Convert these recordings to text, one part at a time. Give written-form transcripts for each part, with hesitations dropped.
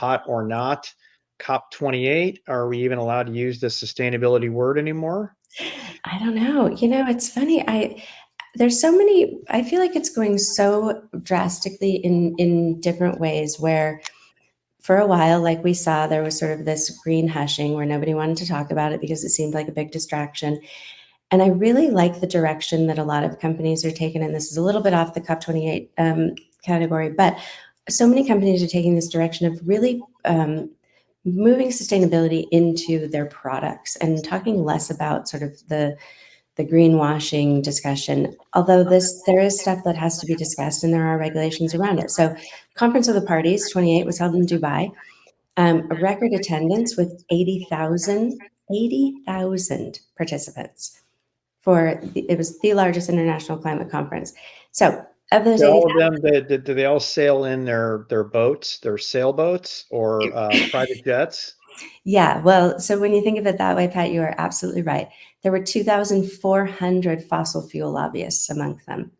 hot or not, Cop28, are we even allowed to use the sustainability word anymore? I don't know. It's funny. There's so many, I feel like it's going so drastically in different ways where for a while, like we saw, there was sort of this green hushing where nobody wanted to talk about it because it seemed like a big distraction. And I really like the direction that a lot of companies are taking. And this is a little bit off the COP28 category, but so many companies are taking this direction of really moving sustainability into their products and talking less about sort of the greenwashing discussion. Although there is stuff that has to be discussed and there are regulations around it. So Conference of the Parties 28 was held in Dubai, a record attendance with 80,000 participants it was the largest international climate conference. So of those Do all of 80,000, them, do they all sail in their boats, their sailboats, or private jets? yeah, well, so when you think of it that way, Pat, you are absolutely right. There were 2,400 fossil fuel lobbyists among them.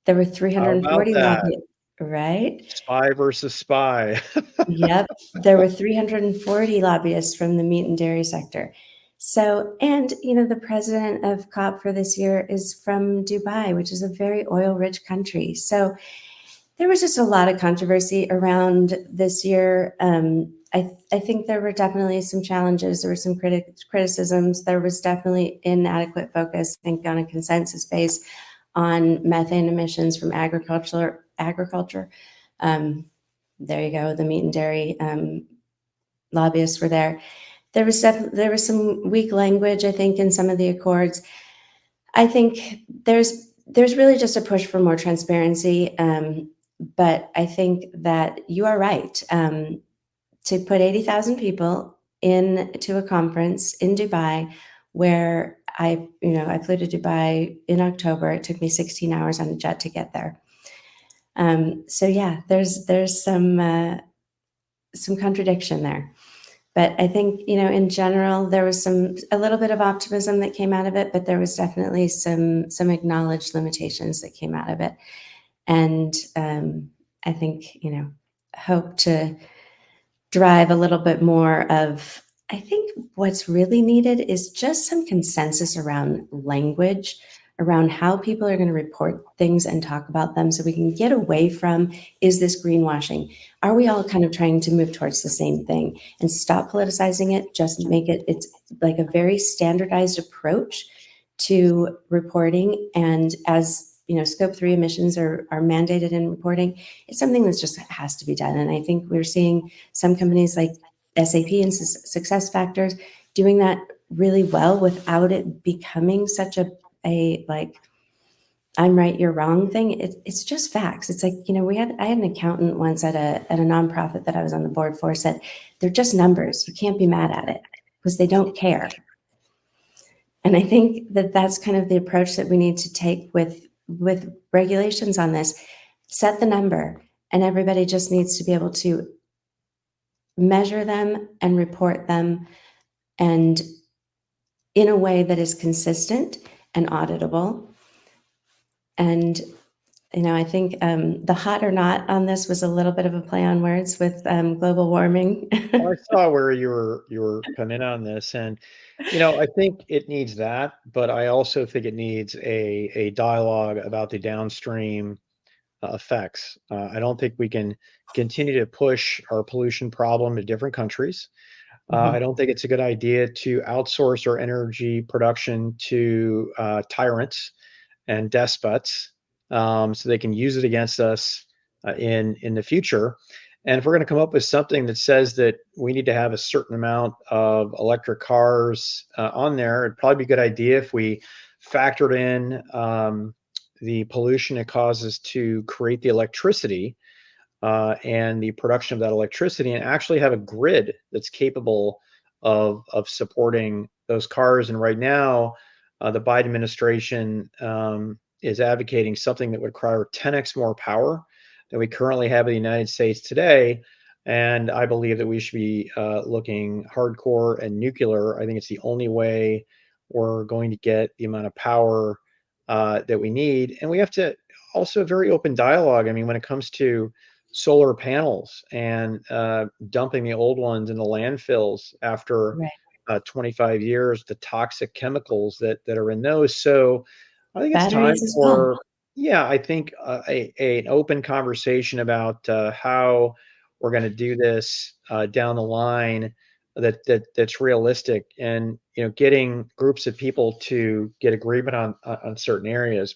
There were How about 340 that? lobbyists, right? Spy versus spy. Yep. There were 340 lobbyists from the meat and dairy sector. So, and the president of COP for this year is from Dubai, which is a very oil rich country. So there was just a lot of controversy around this year. I think there were definitely some challenges. There were some criticisms. There was definitely inadequate focus, I think, on a consensus base on methane emissions from agriculture. Um, there you go. The meat and dairy lobbyists were there. There was some weak language, I think, in some of the accords. I think there's really just a push for more transparency. But I think that you are right. To put 80,000 people into a conference in Dubai, where I flew to Dubai in October. It took me 16 hours on a jet to get there. So yeah, there's some contradiction there. But I think, in general, there was a little bit of optimism that came out of it, but there was definitely some acknowledged limitations that came out of it. And I think, hope to drive a little bit more of, I think what's really needed is just some consensus around language, around how people are going to report things and talk about them so we can get away from, is this greenwashing? Are we all kind of trying to move towards the same thing and stop politicizing it? Just make it's like a very standardized approach to reporting. And as scope 3 emissions are mandated in reporting, it's something that just has to be done. And I think we're seeing some companies like SAP and Success Factors doing that really well without it becoming such a like, I'm right, you're wrong thing. It's just facts. It's like, I had an accountant once at a nonprofit that I was on the board for, said, they're just numbers. You can't be mad at it because they don't care. And I think that that's kind of the approach that we need to take with regulations on this. Set the number, and everybody just needs to be able to measure them and report them, and in a way that is consistent and auditable. And I think the hot or not on this was a little bit of a play on words with global warming. Well, I saw where you were coming on this, and I think it needs that, but I also think it needs a dialogue about the downstream effects. I don't think we can continue to push our pollution problem to different countries. I Mhm. don't think it's a good idea to outsource our energy production to tyrants and despots, so they can use it against us in the future. And if we're going to come up with something that says that we need to have a certain amount of electric cars on there, it'd probably be a good idea if we factored in the pollution it causes to create the electricity and the production of that electricity, and actually have a grid that's capable of supporting those cars. And right now, the Biden administration is advocating something that would require 10x more power than we currently have in the United States today. And I believe that we should be looking hardcore and nuclear. I think it's the only way we're going to get the amount of power that we need. And we have to also a very open dialogue. I mean, when it comes to solar panels and dumping the old ones in the landfills after Right. 25 years, the toxic chemicals that are in those. So I think it's time Batteries as well. for, yeah, I think an open conversation about how we're going to do this down the line that's realistic, and getting groups of people to get agreement on certain areas.